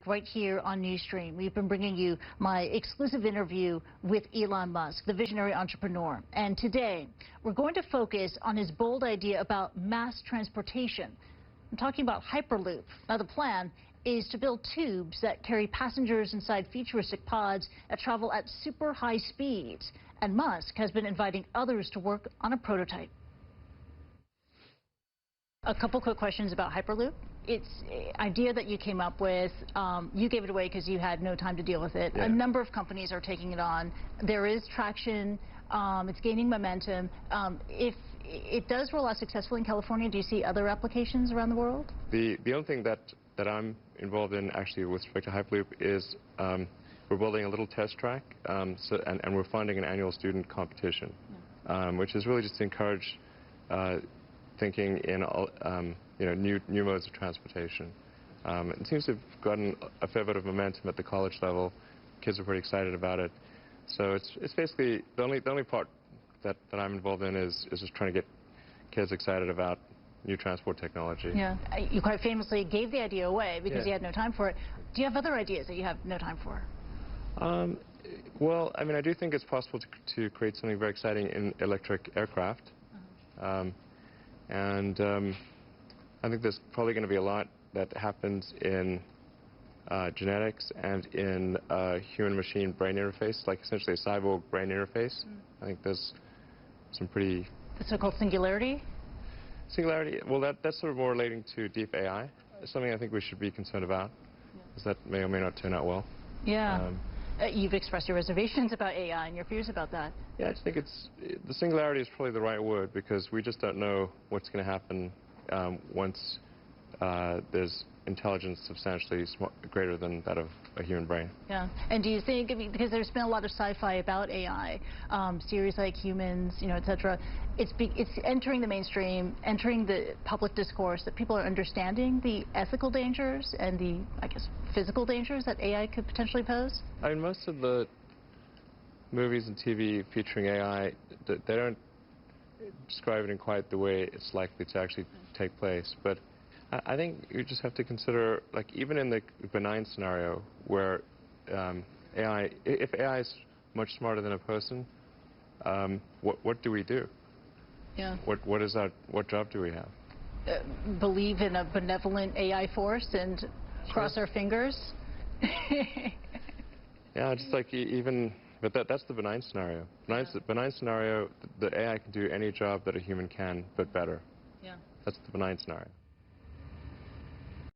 right here on Newsstream. We've been bringing you my exclusive interview with Elon Musk, the visionary entrepreneur. And today, we're going to focus on his bold idea about mass transportation. I'm talking about hyperloop. Now, the plan is to build tubes that carry passengers inside futuristic pods that travel at super high speeds. And Musk has been inviting others to work on a prototype. A couple quick questions about hyperloop. It's an idea that you came up with. You gave it away because you had no time to deal with it. Yeah. A number of companies are taking it on. There is traction. It's gaining momentum. If it does roll out successfully in California, do you see other applications around the world? The only thing that I'm involved in actually with respect to hyperloop is we're building a little test track, and we're funding an annual student competition, which is really just to encourage thinking in new modes of transportation. It seems to have gotten a fair bit of momentum at the college level. Kids are pretty excited about it. So it's basically the only part that I'm involved in is just trying to get kids excited about new transport technology. Yeah, you quite famously gave the idea away because you had no time for it. Do you have other ideas that you have no time for? Well, I mean, I do think it's possible to create something very exciting in electric aircraft. I think there's probably going to be a lot that happens in genetics and in human-machine brain interface, like essentially a cyborg brain interface. I think there's some pretty... The so-called singularity? Singularity, well, that's sort of more relating to deep AI. It's something I think we should be concerned about, because that may or may not turn out well. Yeah. You've expressed your reservations about AI and your fears about that. Yeah, I just think the singularity is probably the right word, because we just don't know what's going to happen once there's intelligence substantially greater than that of a human brain. Yeah, and do you think, I mean, because there's been a lot of sci-fi about AI, series like Humans, etc. It's entering the mainstream, entering the public discourse, that people are understanding the ethical dangers and the, I guess, physical dangers that AI could potentially pose? I mean, most of the movies and TV featuring AI, they don't describe it in quite the way it's likely to actually take place. But I think you just have to consider, like, even in the benign scenario where if AI is much smarter than a person, what do we do? Yeah. What job do we have? Believe in a benevolent AI force and cross our fingers? Yeah, just like but that's the benign scenario. Benign scenario, the AI can do any job that a human can, but better. Yeah. That's the benign scenario.